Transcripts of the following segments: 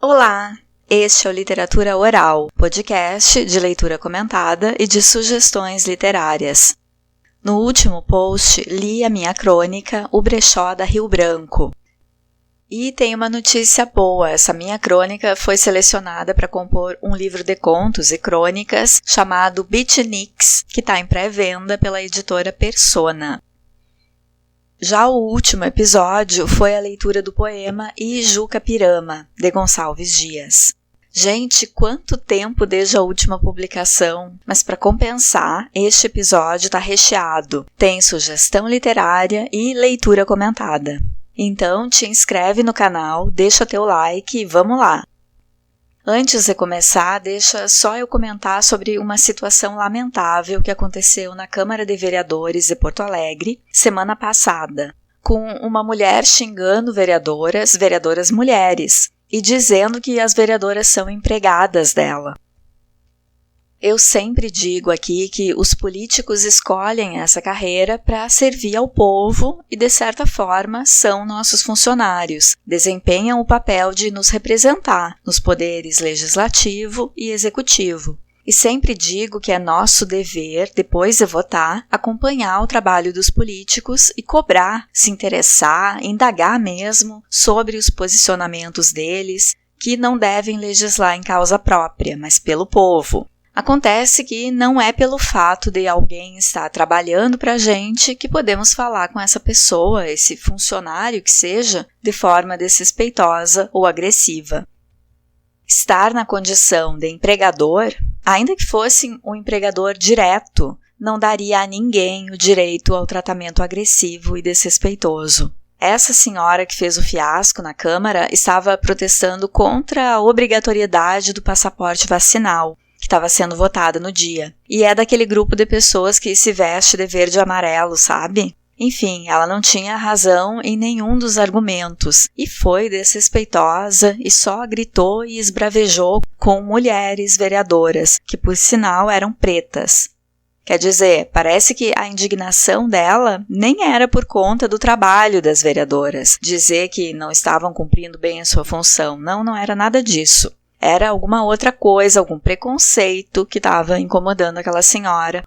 Olá! Este é o Literatura Oral, podcast de leitura comentada e de sugestões literárias. No último post, li a minha crônica O Brechó da Rio Branco. E tem uma notícia boa, essa minha crônica foi selecionada para compor um livro de contos e crônicas chamado Beatniks, que está em pré-venda pela editora Persona. Já o último episódio foi a leitura do poema Ijuca Pirama, de Gonçalves Dias. Gente, quanto tempo desde a última publicação, mas para compensar, este episódio está recheado. Tem sugestão literária e leitura comentada. Então, te inscreve no canal, deixa teu like e vamos lá! Antes de começar, deixa só eu comentar sobre uma situação lamentável que aconteceu na Câmara de Vereadores de Porto Alegre semana passada, com uma mulher xingando vereadoras mulheres, e dizendo que as vereadoras são empregadas dela. Eu sempre digo aqui que os políticos escolhem essa carreira para servir ao povo e, de certa forma, são nossos funcionários, desempenham o papel de nos representar nos poderes legislativo e executivo. E sempre digo que é nosso dever, depois de votar, acompanhar o trabalho dos políticos e cobrar, se interessar, indagar mesmo sobre os posicionamentos deles, que não devem legislar em causa própria, mas pelo povo. Acontece que não é pelo fato de alguém estar trabalhando para a gente que podemos falar com essa pessoa, esse funcionário que seja, de forma desrespeitosa ou agressiva. Estar na condição de empregador, ainda que fosse um empregador direto, não daria a ninguém o direito ao tratamento agressivo e desrespeitoso. Essa senhora que fez o fiasco na Câmara estava protestando contra a obrigatoriedade do passaporte vacinal, que estava sendo votada no dia. E é daquele grupo de pessoas que se veste de verde e amarelo, sabe? Enfim, ela não tinha razão em nenhum dos argumentos e foi desrespeitosa e só gritou e esbravejou com mulheres vereadoras, que por sinal eram pretas. Quer dizer, parece que a indignação dela nem era por conta do trabalho das vereadoras, dizer que não estavam cumprindo bem a sua função. Não era nada disso. Era alguma outra coisa, algum preconceito que estava incomodando aquela senhora.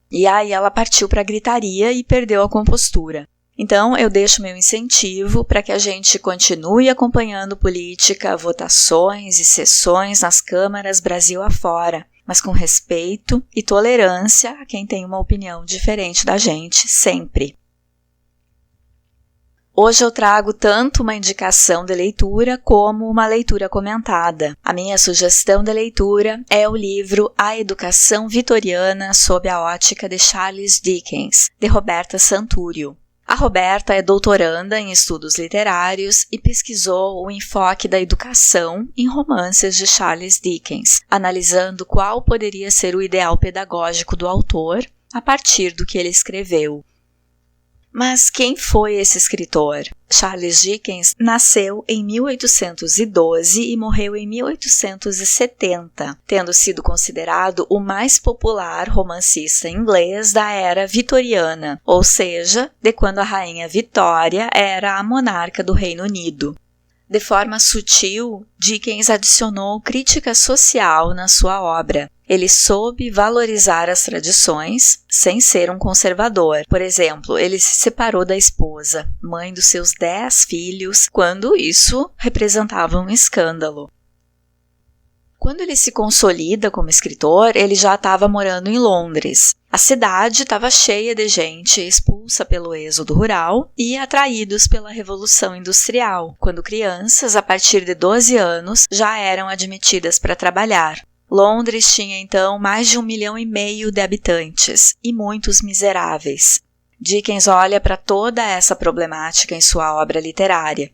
E aí ela partiu para a gritaria e perdeu a compostura. Então eu deixo meu incentivo para que a gente continue acompanhando política, votações e sessões nas câmaras Brasil afora, mas com respeito e tolerância a quem tem uma opinião diferente da gente, sempre. Hoje eu trago tanto uma indicação de leitura como uma leitura comentada. A minha sugestão de leitura é o livro A Educação Vitoriana sob a Ótica de Charles Dickens, de Roberta Santúrio. A Roberta é doutoranda em estudos literários e pesquisou o enfoque da educação em romances de Charles Dickens, analisando qual poderia ser o ideal pedagógico do autor a partir do que ele escreveu. Mas quem foi esse escritor? Charles Dickens nasceu em 1812 e morreu em 1870, tendo sido considerado o mais popular romancista inglês da era vitoriana, ou seja, de quando a rainha Vitória era a monarca do Reino Unido. De forma sutil, Dickens adicionou crítica social na sua obra. Ele soube valorizar as tradições sem ser um conservador. Por exemplo, ele se separou da esposa, mãe dos seus 10 filhos, quando isso representava um escândalo. Quando ele se consolida como escritor, ele já estava morando em Londres. A cidade estava cheia de gente expulsa pelo êxodo rural e atraídos pela Revolução Industrial, quando crianças, a partir de 12 anos, já eram admitidas para trabalhar. Londres tinha então mais de 1,5 milhão de habitantes e muitos miseráveis. Dickens olha para toda essa problemática em sua obra literária.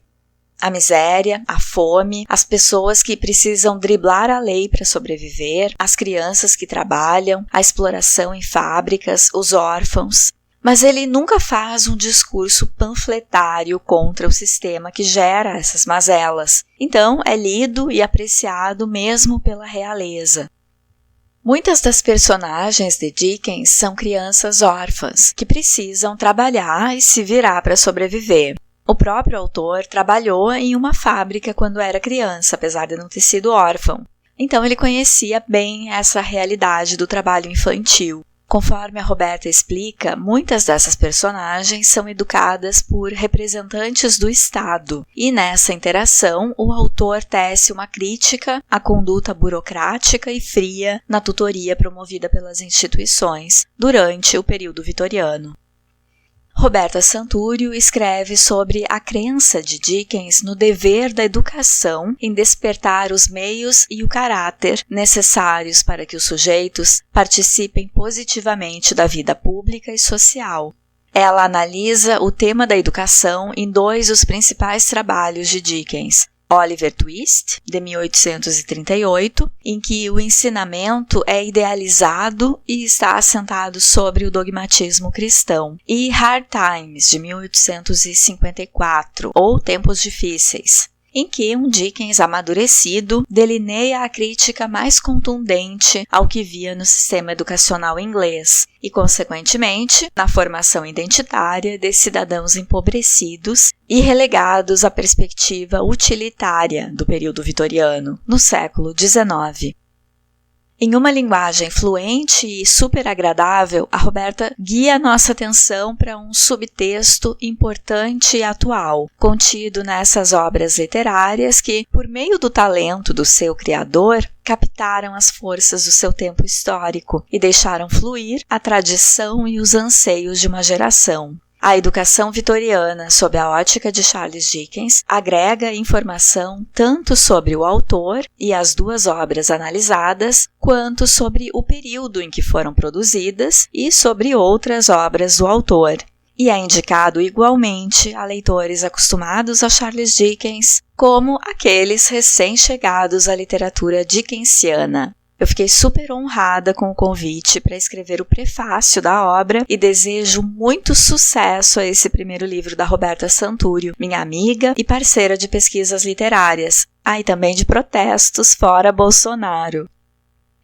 A miséria, a fome, as pessoas que precisam driblar a lei para sobreviver, as crianças que trabalham, a exploração em fábricas, os órfãos. Mas ele nunca faz um discurso panfletário contra o sistema que gera essas mazelas. Então é lido e apreciado mesmo pela realeza. Muitas das personagens de Dickens são crianças órfãs, que precisam trabalhar e se virar para sobreviver. O próprio autor trabalhou em uma fábrica quando era criança, apesar de não ter sido órfão. Então ele conhecia bem essa realidade do trabalho infantil. Conforme a Roberta explica, muitas dessas personagens são educadas por representantes do Estado, e nessa interação o autor tece uma crítica à conduta burocrática e fria na tutoria promovida pelas instituições durante o período vitoriano. Roberta Santúrio escreve sobre a crença de Dickens no dever da educação em despertar os meios e o caráter necessários para que os sujeitos participem positivamente da vida pública e social. Ela analisa o tema da educação em dois dos principais trabalhos de Dickens, Oliver Twist, de 1838, em que o ensinamento é idealizado e está assentado sobre o dogmatismo cristão, e Hard Times, de 1854, ou Tempos Difíceis, em que um Dickens amadurecido delineia a crítica mais contundente ao que via no sistema educacional inglês e, consequentemente, na formação identitária de cidadãos empobrecidos e relegados à perspectiva utilitária do período vitoriano, no século XIX. Em uma linguagem fluente e super agradável, a Roberta guia nossa atenção para um subtexto importante e atual, contido nessas obras literárias que, por meio do talento do seu criador, captaram as forças do seu tempo histórico e deixaram fluir a tradição e os anseios de uma geração. A educação vitoriana, sob a ótica de Charles Dickens, agrega informação tanto sobre o autor e as duas obras analisadas, quanto sobre o período em que foram produzidas e sobre outras obras do autor. E é indicado igualmente a leitores acostumados a Charles Dickens, como aqueles recém-chegados à literatura dickensiana. Eu fiquei super honrada com o convite para escrever o prefácio da obra e desejo muito sucesso a esse primeiro livro da Roberta Santúrio, minha amiga e parceira de pesquisas literárias, e também de protestos fora Bolsonaro.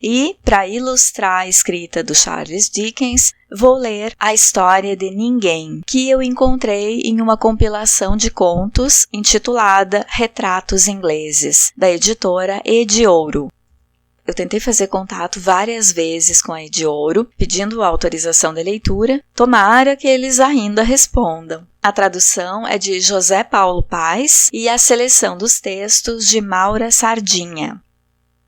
E, para ilustrar a escrita do Charles Dickens, vou ler A História de Ninguém, que eu encontrei em uma compilação de contos intitulada Retratos Ingleses, da editora Ediouro. Eu tentei fazer contato várias vezes com a Ediouro, pedindo autorização de leitura, tomara que eles ainda respondam. A tradução é de José Paulo Paes e a seleção dos textos de Maura Sardinha.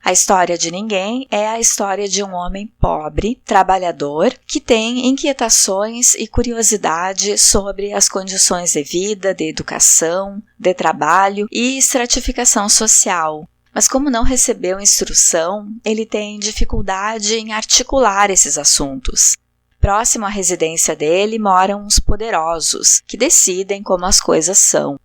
A História de Ninguém é a história de um homem pobre, trabalhador, que tem inquietações e curiosidade sobre as condições de vida, de educação, de trabalho e estratificação social. Mas como não recebeu instrução, ele tem dificuldade em articular esses assuntos. Próximo à residência dele moram uns poderosos, que decidem como as coisas são.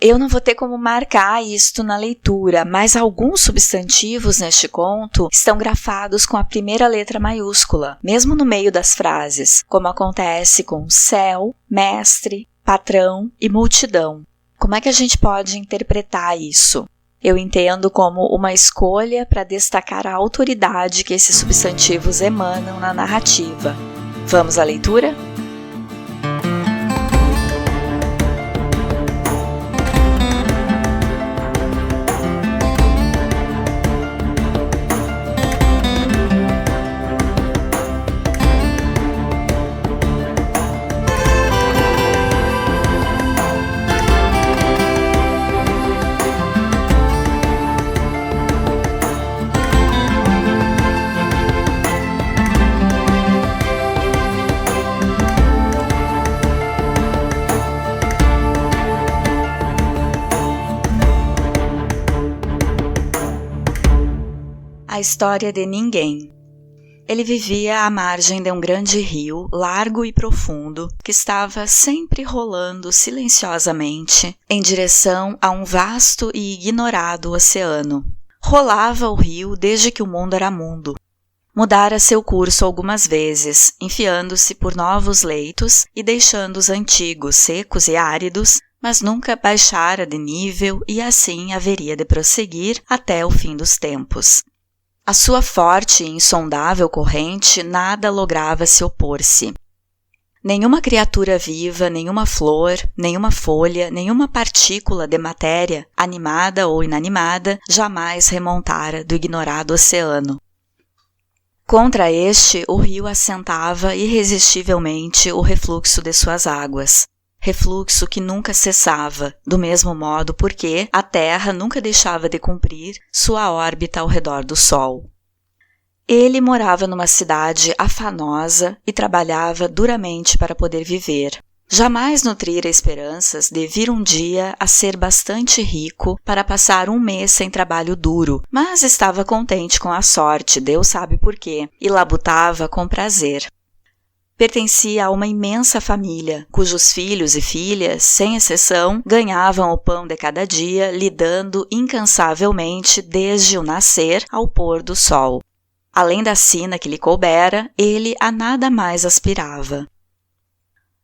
Eu não vou ter como marcar isto na leitura, mas alguns substantivos neste conto estão grafados com a primeira letra maiúscula, mesmo no meio das frases, como acontece com céu, mestre, patrão e multidão. Como é que a gente pode interpretar isso? Eu entendo como uma escolha para destacar a autoridade que esses substantivos emanam na narrativa. Vamos à leitura? A História de Ninguém. Ele vivia à margem de um grande rio, largo e profundo, que estava sempre rolando silenciosamente em direção a um vasto e ignorado oceano. Rolava o rio desde que o mundo era mundo. Mudara seu curso algumas vezes, enfiando-se por novos leitos e deixando os antigos secos e áridos, mas nunca baixara de nível e assim haveria de prosseguir até o fim dos tempos. A sua forte e insondável corrente nada lograva se opor-se. Nenhuma criatura viva, nenhuma flor, nenhuma folha, nenhuma partícula de matéria, animada ou inanimada, jamais remontara do ignorado oceano. Contra este, o rio assentava irresistivelmente o refluxo de suas águas. Refluxo que nunca cessava, do mesmo modo porque a Terra nunca deixava de cumprir sua órbita ao redor do Sol. Ele morava numa cidade afanosa e trabalhava duramente para poder viver. Jamais nutrira esperanças de vir um dia a ser bastante rico para passar um mês sem trabalho duro, mas estava contente com a sorte, Deus sabe por quê, e labutava com prazer. Pertencia a uma imensa família, cujos filhos e filhas, sem exceção, ganhavam o pão de cada dia, lidando incansavelmente desde o nascer ao pôr do sol. Além da sina que lhe coubera, ele a nada mais aspirava.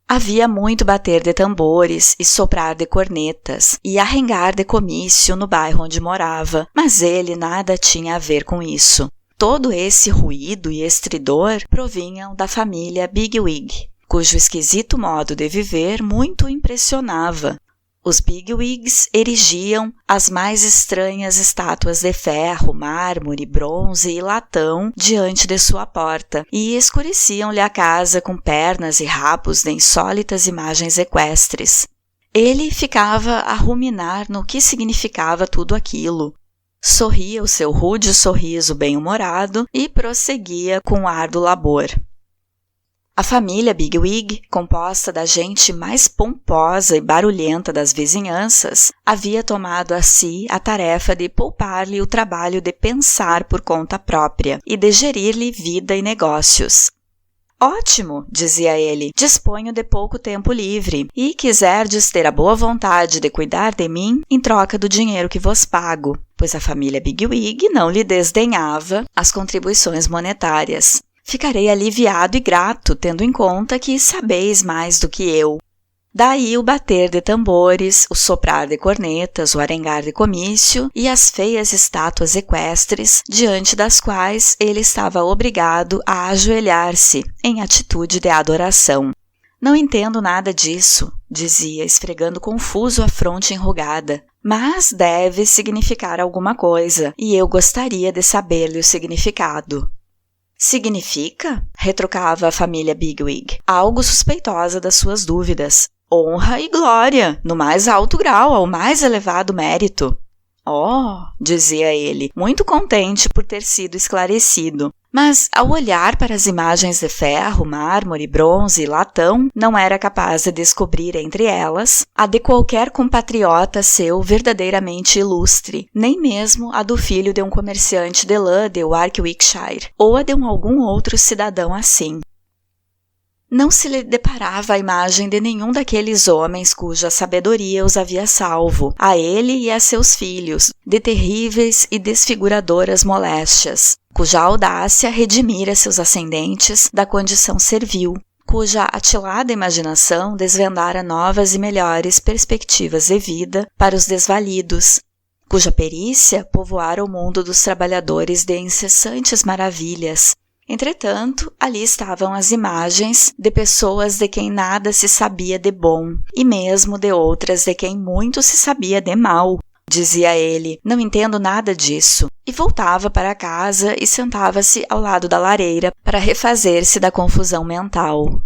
Havia muito bater de tambores e soprar de cornetas e arrengar de comício no bairro onde morava, mas ele nada tinha a ver com isso. Todo esse ruído e estridor provinham da família Bigwig, cujo esquisito modo de viver muito impressionava. Os Bigwigs erigiam as mais estranhas estátuas de ferro, mármore, bronze e latão diante de sua porta e escureciam-lhe a casa com pernas e rabos de insólitas imagens equestres. Ele ficava a ruminar no que significava tudo aquilo. Sorria o seu rude sorriso bem-humorado e prosseguia com o árduo labor. A família Bigwig, composta da gente mais pomposa e barulhenta das vizinhanças, havia tomado a si a tarefa de poupar-lhe o trabalho de pensar por conta própria e de gerir-lhe vida e negócios. Ótimo, dizia ele, disponho de pouco tempo livre e quiserdes ter a boa vontade de cuidar de mim em troca do dinheiro que vos pago, pois a família Bigwig não lhe desdenhava as contribuições monetárias. Ficarei aliviado e grato, tendo em conta que sabeis mais do que eu. Daí o bater de tambores, o soprar de cornetas, o arengar de comício e as feias estátuas equestres, diante das quais ele estava obrigado a ajoelhar-se em atitude de adoração. Não entendo nada disso, dizia, esfregando confuso a fronte enrugada, mas deve significar alguma coisa, e eu gostaria de saber-lhe o significado. Significa? Retrucava a família Bigwig, algo suspeitosa das suas dúvidas. Honra e glória, no mais alto grau, ao mais elevado mérito. Oh, dizia ele, muito contente por ter sido esclarecido. Mas, ao olhar para as imagens de ferro, mármore, bronze e latão, não era capaz de descobrir entre elas a de qualquer compatriota seu verdadeiramente ilustre, nem mesmo a do filho de um comerciante de lã de Warwickshire, ou a de algum outro cidadão assim. Não se lhe deparava a imagem de nenhum daqueles homens cuja sabedoria os havia salvo, a ele e a seus filhos, de terríveis e desfiguradoras moléstias, cuja audácia redimira seus ascendentes da condição servil, cuja atilada imaginação desvendara novas e melhores perspectivas de vida para os desvalidos, cuja perícia povoara o mundo dos trabalhadores de incessantes maravilhas. Entretanto, ali estavam as imagens de pessoas de quem nada se sabia de bom, e mesmo de outras de quem muito se sabia de mal. Dizia ele, não entendo nada disso, e voltava para casa e sentava-se ao lado da lareira para refazer-se da confusão mental.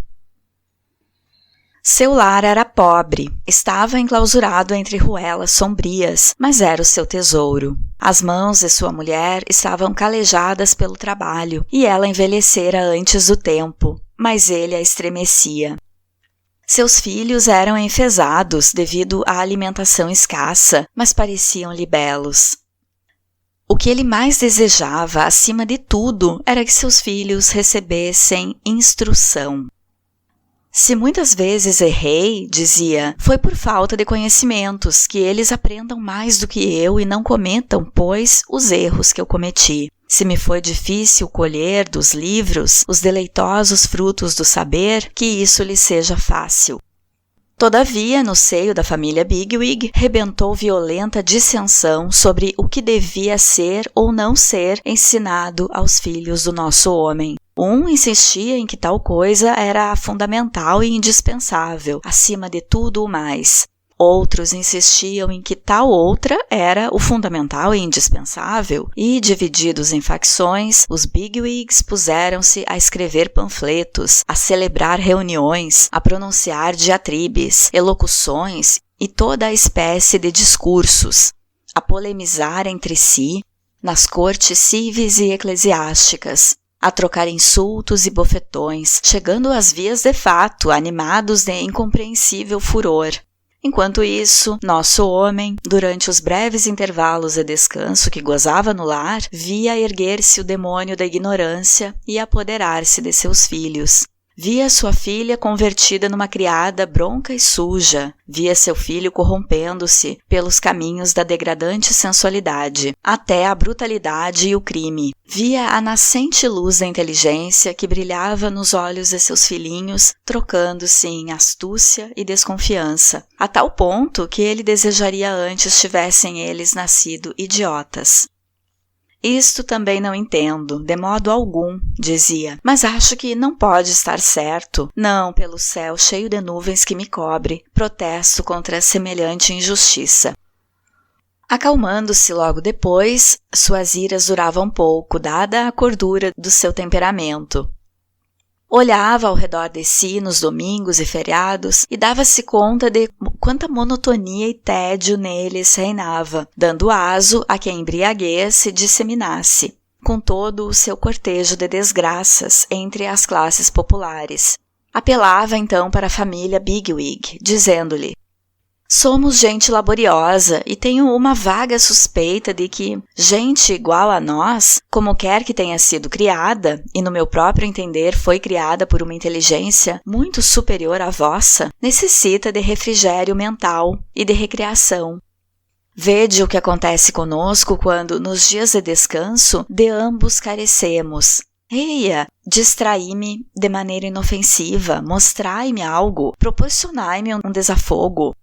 Seu lar era pobre, estava enclausurado entre ruelas sombrias, mas era o seu tesouro. As mãos de sua mulher estavam calejadas pelo trabalho, e ela envelhecera antes do tempo, mas ele a estremecia. Seus filhos eram enfesados devido à alimentação escassa, mas pareciam-lhe belos. O que ele mais desejava, acima de tudo, era que seus filhos recebessem instrução. Se muitas vezes errei, dizia, foi por falta de conhecimentos, que eles aprendam mais do que eu e não cometam, pois, os erros que eu cometi. Se me foi difícil colher dos livros os deleitosos frutos do saber, que isso lhe seja fácil. Todavia, no seio da família Bigwig, rebentou violenta dissensão sobre o que devia ser ou não ser ensinado aos filhos do nosso homem. Um insistia em que tal coisa era fundamental e indispensável, acima de tudo o mais. Outros insistiam em que tal outra era o fundamental e indispensável, e, divididos em facções, os bigwigs puseram-se a escrever panfletos, a celebrar reuniões, a pronunciar diatribes, elocuções e toda a espécie de discursos, a polemizar entre si, nas cortes cíveis e eclesiásticas, a trocar insultos e bofetões, chegando às vias de fato, animados de incompreensível furor. Enquanto isso, nosso homem, durante os breves intervalos de descanso que gozava no lar, via erguer-se o demônio da ignorância e apoderar-se de seus filhos. Via sua filha convertida numa criada bronca e suja, via seu filho corrompendo-se pelos caminhos da degradante sensualidade, até a brutalidade e o crime. Via a nascente luz da inteligência que brilhava nos olhos de seus filhinhos, trocando-se em astúcia e desconfiança, a tal ponto que ele desejaria antes tivessem eles nascido idiotas. Isto também não entendo, de modo algum, dizia, mas acho que não pode estar certo. Não, pelo céu cheio de nuvens que me cobre, protesto contra semelhante injustiça. Acalmando-se logo depois, suas iras duravam pouco, dada a cordura do seu temperamento. Olhava ao redor de si nos domingos e feriados e dava-se conta de quanta monotonia e tédio neles reinava, dando aso a que a embriaguez se disseminasse, com todo o seu cortejo de desgraças entre as classes populares. Apelava então para a família Bigwig, dizendo-lhe: somos gente laboriosa e tenho uma vaga suspeita de que gente igual a nós, como quer que tenha sido criada, e no meu próprio entender foi criada por uma inteligência muito superior à vossa, necessita de refrigério mental e de recreação. Vede o que acontece conosco quando, nos dias de descanso, de ambos carecemos. Eia, distraí-me de maneira inofensiva, mostrai-me algo, proporcionai-me um desafogo.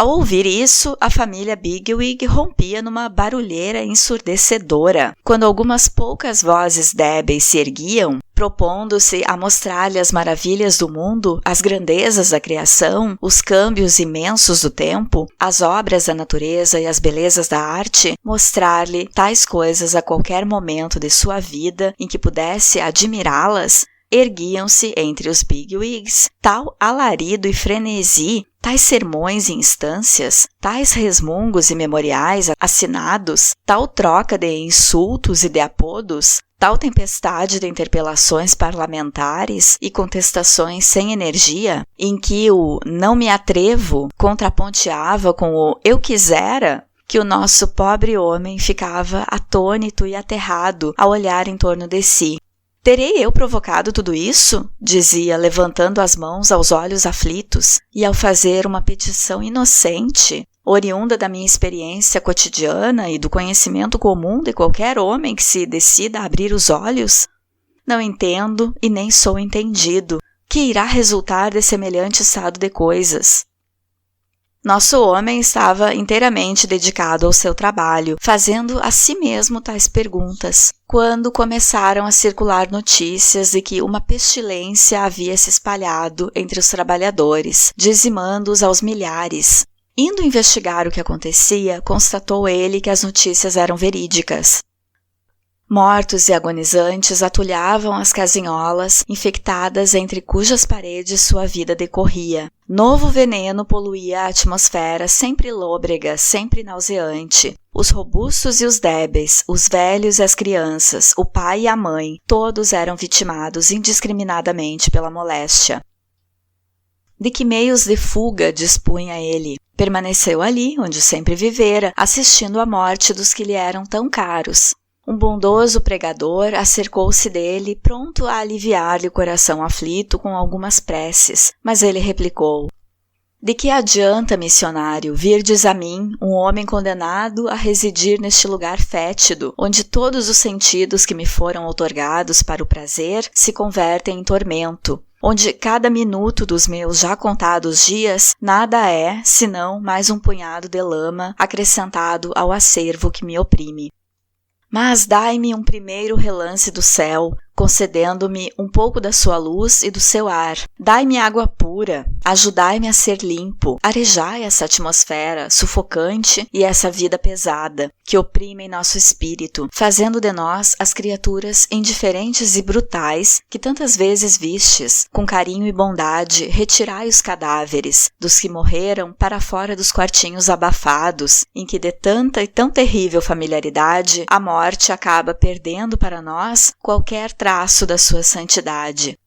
Ao ouvir isso, a família Bigwig rompia numa barulheira ensurdecedora. Quando algumas poucas vozes débeis se erguiam, propondo-se a mostrar-lhe as maravilhas do mundo, as grandezas da criação, os câmbios imensos do tempo, as obras da natureza e as belezas da arte, mostrar-lhe tais coisas a qualquer momento de sua vida em que pudesse admirá-las, erguiam-se entre os bigwigs tal alarido e frenesi, tais sermões e instâncias, tais resmungos e memoriais assinados, tal troca de insultos e de apodos, tal tempestade de interpelações parlamentares e contestações sem energia, em que o não me atrevo contraponteava com o eu quisera, que o nosso pobre homem ficava atônito e aterrado ao olhar em torno de si. Terei eu provocado tudo isso? Dizia, levantando as mãos aos olhos aflitos, e ao fazer uma petição inocente, oriunda da minha experiência cotidiana e do conhecimento comum de qualquer homem que se decida a abrir os olhos? Não entendo e nem sou entendido. Que irá resultar de semelhante estado de coisas? Nosso homem estava inteiramente dedicado ao seu trabalho, fazendo a si mesmo tais perguntas, quando começaram a circular notícias de que uma pestilência havia se espalhado entre os trabalhadores, dizimando-os aos milhares. Indo investigar o que acontecia, constatou ele que as notícias eram verídicas. Mortos e agonizantes atulhavam as casinholas infectadas entre cujas paredes sua vida decorria. Novo veneno poluía a atmosfera, sempre lôbrega, sempre nauseante. Os robustos e os débeis, os velhos e as crianças, o pai e a mãe, todos eram vitimados indiscriminadamente pela moléstia. De que meios de fuga dispunha ele? Permaneceu ali, onde sempre vivera, assistindo à morte dos que lhe eram tão caros. Um bondoso pregador acercou-se dele, pronto a aliviar-lhe o coração aflito com algumas preces, mas ele replicou: de que adianta, missionário, virdes a mim, um homem condenado a residir neste lugar fétido, onde todos os sentidos que me foram outorgados para o prazer se convertem em tormento, onde cada minuto dos meus já contados dias nada é, senão mais um punhado de lama acrescentado ao acervo que me oprime. Mas dai-me um primeiro relance do céu, concedendo-me um pouco da sua luz e do seu ar. Dai-me água pura, ajudai-me a ser limpo, arejai essa atmosfera sufocante e essa vida pesada que oprimem nosso espírito, fazendo de nós as criaturas indiferentes e brutais que tantas vezes vistes. Com carinho e bondade, retirai os cadáveres dos que morreram para fora dos quartinhos abafados, em que de tanta e tão terrível familiaridade a morte acaba perdendo para nós qualquer traço da sua santidade.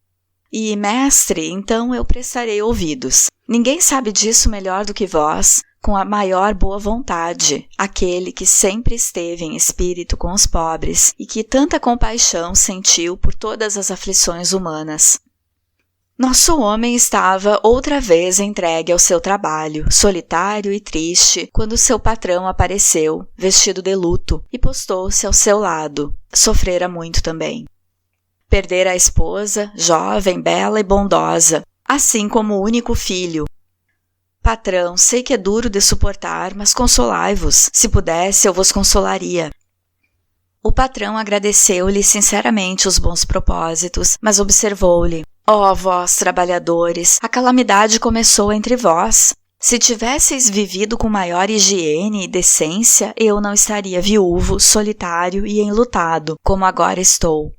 E, mestre, então eu prestarei ouvidos. Ninguém sabe disso melhor do que vós, com a maior boa vontade, aquele que sempre esteve em espírito com os pobres e que tanta compaixão sentiu por todas as aflições humanas. Nosso homem estava outra vez entregue ao seu trabalho, solitário e triste, quando seu patrão apareceu, vestido de luto, e postou-se ao seu lado. Sofrera muito também. Perdera a esposa, jovem, bela e bondosa, assim como o único filho. Patrão, sei que é duro de suportar, mas consolai-vos. Se pudesse, eu vos consolaria. O patrão agradeceu-lhe sinceramente os bons propósitos, mas observou-lhe: ó vós, trabalhadores, a calamidade começou entre vós. Se tivesseis vivido com maior higiene e decência, eu não estaria viúvo, solitário e enlutado, como agora estou.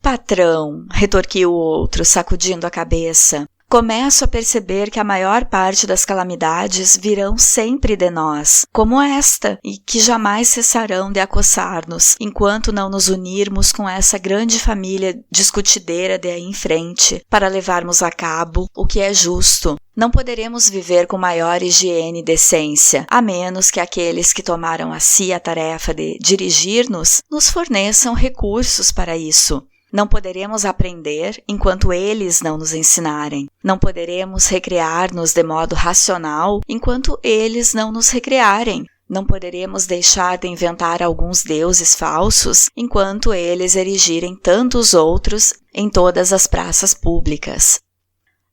Patrão, retorquiu o outro, sacudindo a cabeça, começo a perceber que a maior parte das calamidades virão sempre de nós, como esta, e que jamais cessarão de acossar-nos, enquanto não nos unirmos com essa grande família discutideira de aí em frente, para levarmos a cabo o que é justo. Não poderemos viver com maior higiene e decência, a menos que aqueles que tomaram a si a tarefa de dirigir-nos nos forneçam recursos para isso. Não poderemos aprender enquanto eles não nos ensinarem. Não poderemos recrear-nos de modo racional enquanto eles não nos recrearem. Não poderemos deixar de inventar alguns deuses falsos enquanto eles erigirem tantos outros em todas as praças públicas.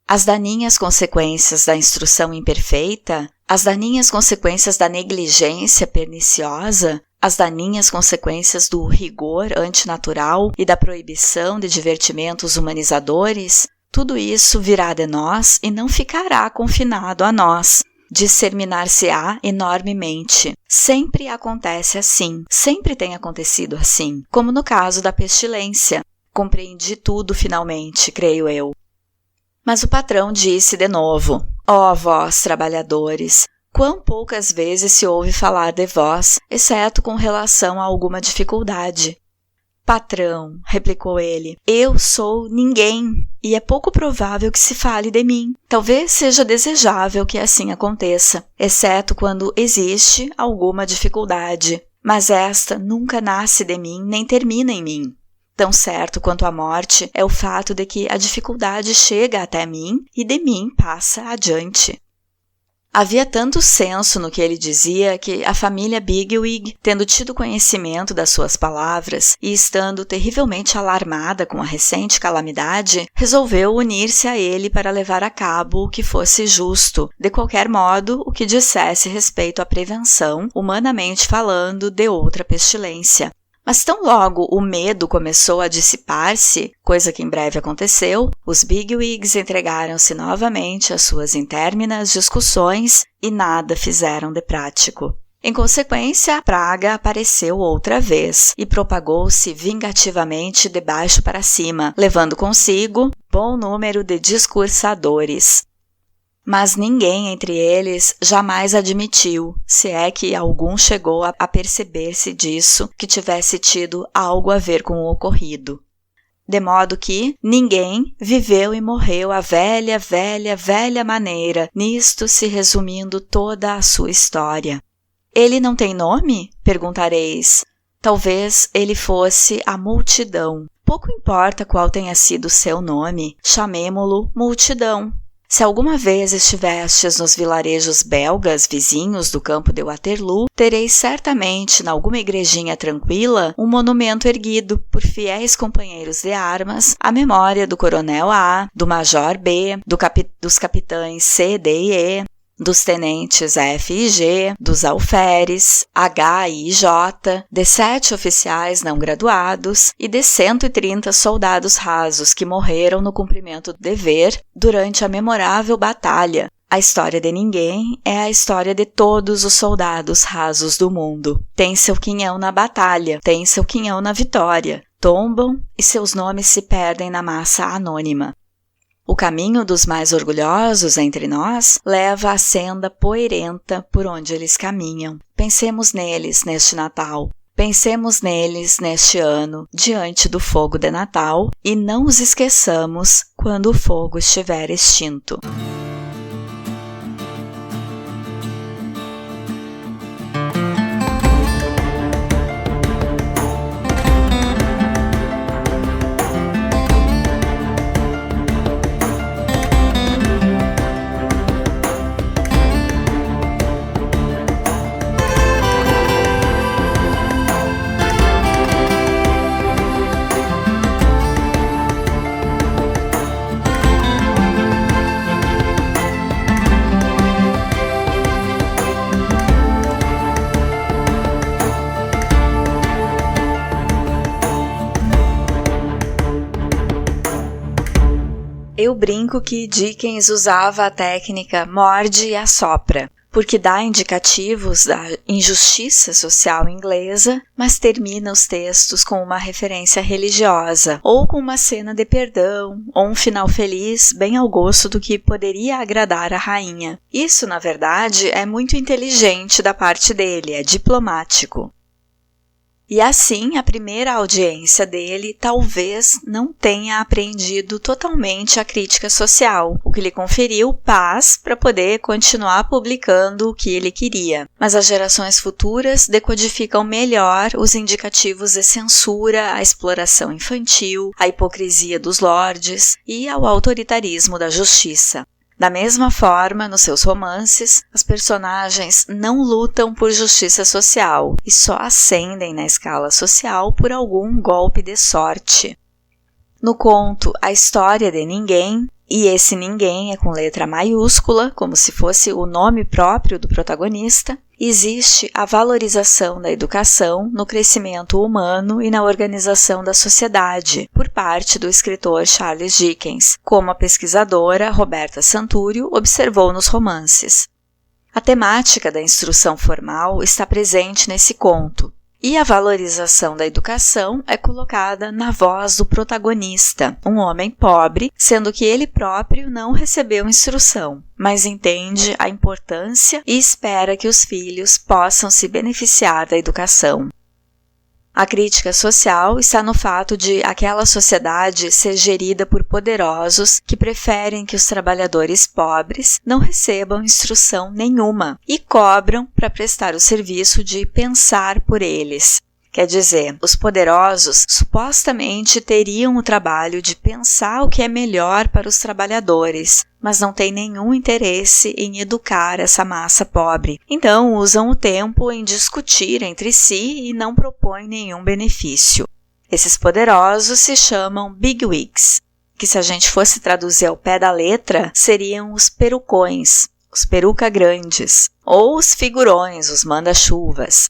As daninhas consequências da instrução imperfeita, as daninhas consequências da negligência perniciosa, as daninhas consequências do rigor antinatural e da proibição de divertimentos humanizadores, tudo isso virá de nós e não ficará confinado a nós. Disseminar-se-á enormemente. Sempre acontece assim, sempre tem acontecido assim, como no caso da pestilência. Compreendi tudo finalmente, creio eu. Mas o patrão disse de novo: ó vós, trabalhadores, quão poucas vezes se ouve falar de vós, exceto com relação a alguma dificuldade. Patrão, replicou ele, eu sou ninguém, e é pouco provável que se fale de mim. Talvez seja desejável que assim aconteça, exceto quando existe alguma dificuldade. Mas esta nunca nasce de mim, nem termina em mim. Tão certo quanto a morte é o fato de que a dificuldade chega até mim e de mim passa adiante. Havia tanto senso no que ele dizia que a família Bigwig, tendo tido conhecimento das suas palavras e estando terrivelmente alarmada com a recente calamidade, resolveu unir-se a ele para levar a cabo o que fosse justo, de qualquer modo o que dissesse respeito à prevenção, humanamente falando, de outra pestilência. Mas tão logo o medo começou a dissipar-se, coisa que em breve aconteceu, os Bigwigs entregaram-se novamente às suas intérminas discussões e nada fizeram de prático. Em consequência, a praga apareceu outra vez e propagou-se vingativamente de baixo para cima, levando consigo bom número de discursadores. Mas ninguém entre eles jamais admitiu, se é que algum chegou a perceber-se disso, que tivesse tido algo a ver com o ocorrido. De modo que ninguém viveu e morreu a velha maneira, nisto se resumindo toda a sua história. Ele não tem nome? Perguntareis. Talvez ele fosse a multidão. Pouco importa qual tenha sido o seu nome, chamemo-lo multidão. Se alguma vez estivestes nos vilarejos belgas vizinhos do campo de Waterloo, tereis certamente, na alguma igrejinha tranquila, um monumento erguido por fiéis companheiros de armas à memória do coronel A, do major B, dos capitães C, D e E, dos tenentes F e G, dos alferes, H e J, de 7 oficiais não graduados e de 130 soldados rasos que morreram no cumprimento do dever durante a memorável batalha. A história de ninguém é a história de todos os soldados rasos do mundo. Tem seu quinhão na batalha, tem seu quinhão na vitória. Tombam e seus nomes se perdem na massa anônima. O caminho dos mais orgulhosos entre nós leva à senda poeirenta por onde eles caminham. Pensemos neles neste Natal. Pensemos neles neste ano, diante do fogo de Natal, e não os esqueçamos quando o fogo estiver extinto. Eu brinco que Dickens usava a técnica morde e assopra, porque dá indicativos da injustiça social inglesa, mas termina os textos com uma referência religiosa, ou com uma cena de perdão, ou um final feliz, bem ao gosto do que poderia agradar a rainha. Isso, na verdade, é muito inteligente da parte dele, é diplomático. E assim, a primeira audiência dele talvez não tenha apreendido totalmente a crítica social, o que lhe conferiu paz para poder continuar publicando o que ele queria. Mas as gerações futuras decodificam melhor os indicativos de censura, a exploração infantil, a hipocrisia dos lordes e ao autoritarismo da justiça. Da mesma forma, nos seus romances, as personagens não lutam por justiça social e só ascendem na escala social por algum golpe de sorte. No conto A História de Ninguém, e esse ninguém é com letra maiúscula, como se fosse o nome próprio do protagonista, existe a valorização da educação no crescimento humano e na organização da sociedade, por parte do escritor Charles Dickens, como a pesquisadora Roberta Santúrio observou nos romances. A temática da instrução formal está presente nesse conto, e a valorização da educação é colocada na voz do protagonista, um homem pobre, sendo que ele próprio não recebeu instrução, mas entende a importância e espera que os filhos possam se beneficiar da educação. A crítica social está no fato de aquela sociedade ser gerida por poderosos que preferem que os trabalhadores pobres não recebam instrução nenhuma e cobram para prestar o serviço de pensar por eles. Quer dizer, os poderosos supostamente teriam o trabalho de pensar o que é melhor para os trabalhadores, mas não têm nenhum interesse em educar essa massa pobre. Então usam o tempo em discutir entre si e não propõem nenhum benefício. Esses poderosos se chamam bigwigs, que se a gente fosse traduzir ao pé da letra, seriam os perucões, os peruca grandes, ou os figurões, os manda-chuvas.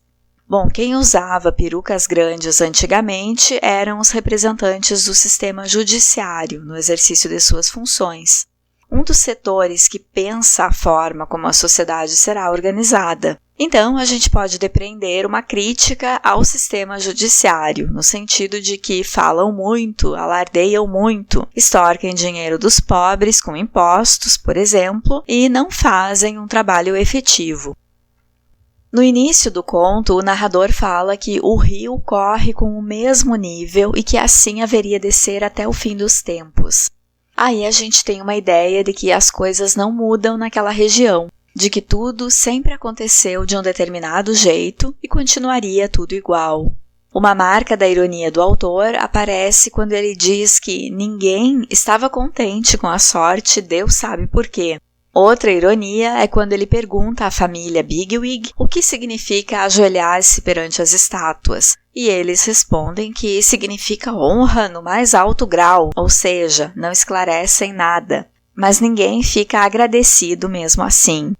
Bom, quem usava perucas grandes antigamente eram os representantes do sistema judiciário no exercício de suas funções. Um dos setores que pensa a forma como a sociedade será organizada. Então, a gente pode depreender uma crítica ao sistema judiciário, no sentido de que falam muito, alardeiam muito, extorquem dinheiro dos pobres com impostos, por exemplo, e não fazem um trabalho efetivo. No início do conto, o narrador fala que o rio corre com o mesmo nível e que assim haveria de ser até o fim dos tempos. Aí a gente tem uma ideia de que as coisas não mudam naquela região, de que tudo sempre aconteceu de um determinado jeito e continuaria tudo igual. Uma marca da ironia do autor aparece quando ele diz que ninguém estava contente com a sorte, Deus sabe por quê. Outra ironia é quando ele pergunta à família Bigwig o que significa ajoelhar-se perante as estátuas, e eles respondem que significa honra no mais alto grau, ou seja, não esclarecem nada, mas ninguém fica agradecido mesmo assim.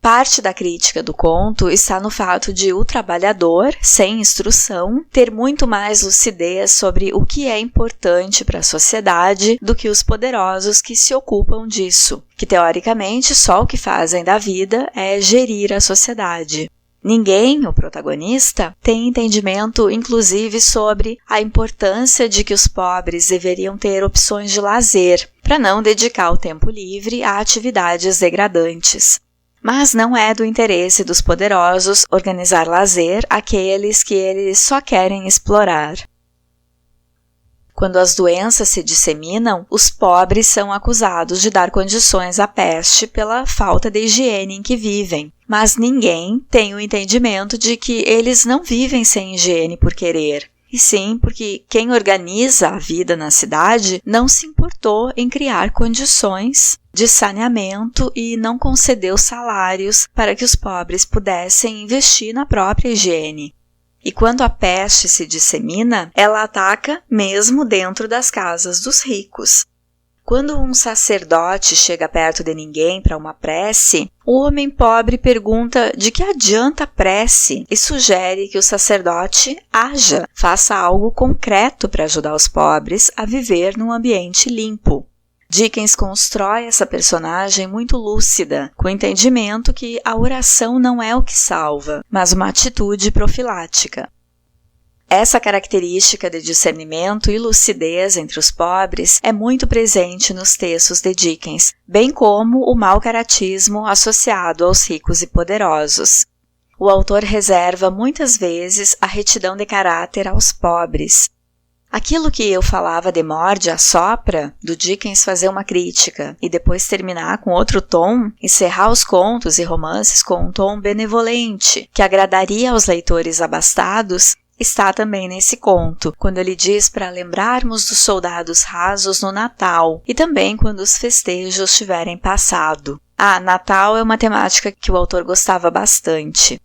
Parte da crítica do conto está no fato de o trabalhador, sem instrução, ter muito mais lucidez sobre o que é importante para a sociedade do que os poderosos que se ocupam disso, que teoricamente só o que fazem da vida é gerir a sociedade. Ninguém, o protagonista, tem entendimento inclusive sobre a importância de que os pobres deveriam ter opções de lazer, para não dedicar o tempo livre a atividades degradantes. Mas não é do interesse dos poderosos organizar lazer àqueles que eles só querem explorar. Quando as doenças se disseminam, os pobres são acusados de dar condições à peste pela falta de higiene em que vivem, mas ninguém tem o entendimento de que eles não vivem sem higiene por querer, e sim porque quem organiza a vida na cidade não se importou em criar condições de saneamento e não concedeu salários para que os pobres pudessem investir na própria higiene. E quando a peste se dissemina, ela ataca mesmo dentro das casas dos ricos. Quando um sacerdote chega perto de ninguém para uma prece, o homem pobre pergunta de que adianta a prece e sugere que o sacerdote haja, faça algo concreto para ajudar os pobres a viver num ambiente limpo. Dickens constrói essa personagem muito lúcida, com o entendimento que a oração não é o que salva, mas uma atitude profilática. Essa característica de discernimento e lucidez entre os pobres é muito presente nos textos de Dickens, bem como o mau caratismo associado aos ricos e poderosos. O autor reserva muitas vezes a retidão de caráter aos pobres. Aquilo que eu falava de morde a sopra, do Dickens fazer uma crítica e depois terminar com outro tom, encerrar os contos e romances com um tom benevolente, que agradaria aos leitores abastados, está também nesse conto, quando ele diz para lembrarmos dos soldados rasos no Natal e também quando os festejos tiverem passado. Natal é uma temática que o autor gostava bastante.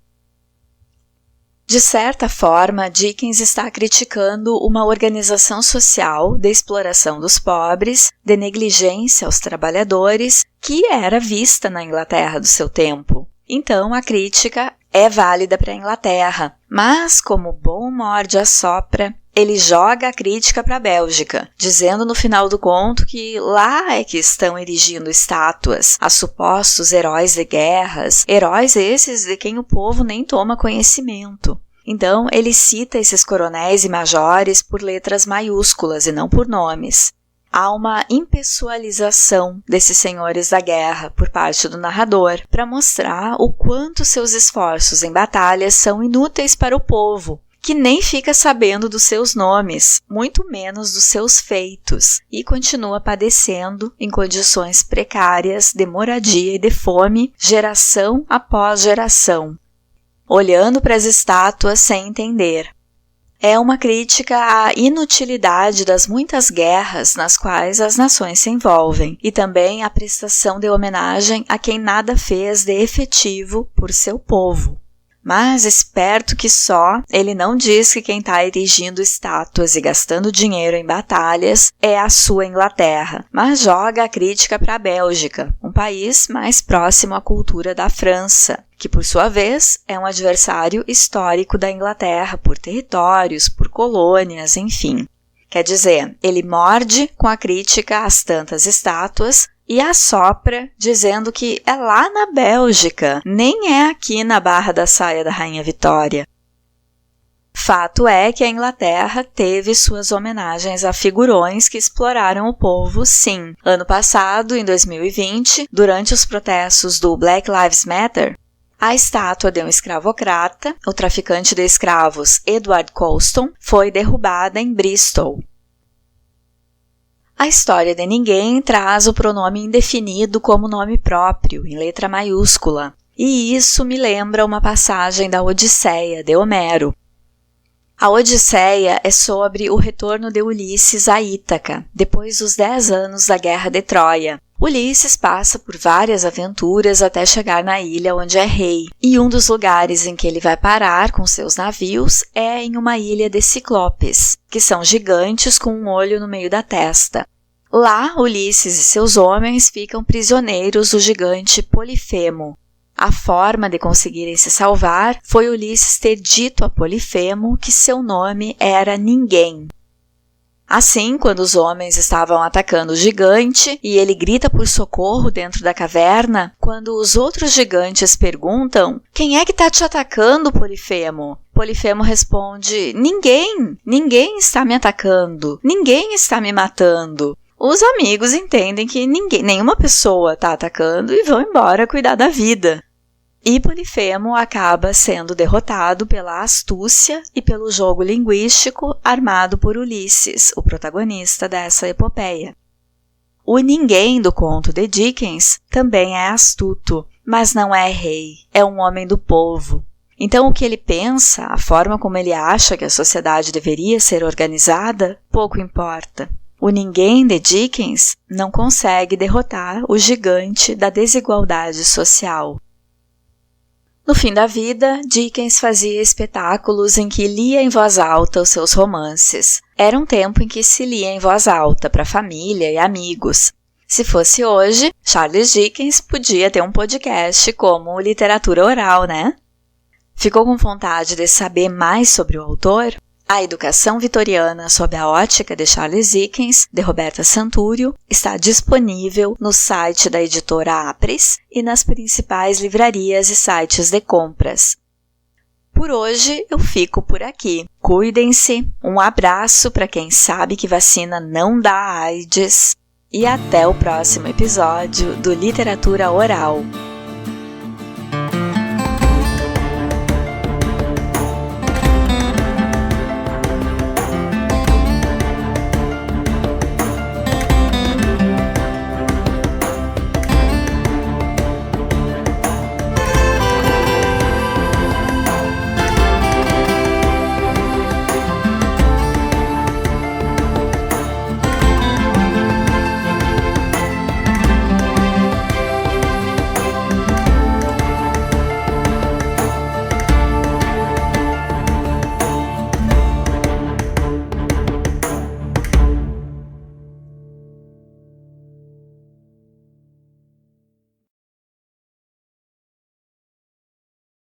De certa forma, Dickens está criticando uma organização social de exploração dos pobres, de negligência aos trabalhadores, que era vista na Inglaterra do seu tempo. Então, a crítica é válida para a Inglaterra, mas, como bom morde a sopra, ele joga a crítica para a Bélgica, dizendo no final do conto que lá é que estão erigindo estátuas a supostos heróis de guerras, heróis esses de quem o povo nem toma conhecimento. Então, ele cita esses coronéis e majores por letras maiúsculas e não por nomes. Há uma impessoalização desses senhores da guerra por parte do narrador, para mostrar o quanto seus esforços em batalhas são inúteis para o povo, que nem fica sabendo dos seus nomes, muito menos dos seus feitos, e continua padecendo em condições precárias de moradia e de fome, geração após geração, olhando para as estátuas sem entender. É uma crítica à inutilidade das muitas guerras nas quais as nações se envolvem, e também à prestação de homenagem a quem nada fez de efetivo por seu povo. Mas, esperto que só, ele não diz que quem está erigindo estátuas e gastando dinheiro em batalhas é a sua Inglaterra, mas joga a crítica para a Bélgica, um país mais próximo à cultura da França, que por sua vez é um adversário histórico da Inglaterra por territórios, por colônias, enfim. Quer dizer, ele morde com a crítica às tantas estátuas e assopra dizendo que é lá na Bélgica, nem é aqui na Barra da Saia da Rainha Vitória. Fato é que a Inglaterra teve suas homenagens a figurões que exploraram o povo, sim. Ano passado, em 2020, durante os protestos do Black Lives Matter, a estátua de um escravocrata, o traficante de escravos Edward Colston, foi derrubada em Bristol. A História de Ninguém traz o pronome indefinido como nome próprio, em letra maiúscula, e isso me lembra uma passagem da Odisseia, de Homero. A Odisseia é sobre o retorno de Ulisses a Ítaca, depois dos 10 anos da Guerra de Troia. Ulisses passa por várias aventuras até chegar na ilha onde é rei, e um dos lugares em que ele vai parar com seus navios é em uma ilha de ciclopes, que são gigantes com um olho no meio da testa. Lá, Ulisses e seus homens ficam prisioneiros do gigante Polifemo. A forma de conseguirem se salvar foi Ulisses ter dito a Polifemo que seu nome era Ninguém. Assim, quando os homens estavam atacando o gigante e ele grita por socorro dentro da caverna, quando os outros gigantes perguntam: "Quem é que está te atacando, Polifemo?" Polifemo responde: "Ninguém! Ninguém está me atacando! Ninguém está me matando!" Os amigos entendem que nenhuma pessoa está atacando e vão embora cuidar da vida. E Polifemo acaba sendo derrotado pela astúcia e pelo jogo linguístico armado por Ulisses, o protagonista dessa epopeia. O Ninguém do conto de Dickens também é astuto, mas não é rei, é um homem do povo. Então o que ele pensa, a forma como ele acha que a sociedade deveria ser organizada, pouco importa. O Ninguém de Dickens não consegue derrotar o gigante da desigualdade social. No fim da vida, Dickens fazia espetáculos em que lia em voz alta os seus romances. Era um tempo em que se lia em voz alta para família e amigos. Se fosse hoje, Charles Dickens podia ter um podcast como Literatura Oral, né? Ficou com vontade de saber mais sobre o autor? A Educação Vitoriana sob a ótica de Charles Dickens, de Roberta Santúrio, está disponível no site da editora Apres e nas principais livrarias e sites de compras. Por hoje eu fico por aqui. Cuidem-se, um abraço para quem sabe que vacina não dá AIDS e até o próximo episódio do Literatura Oral.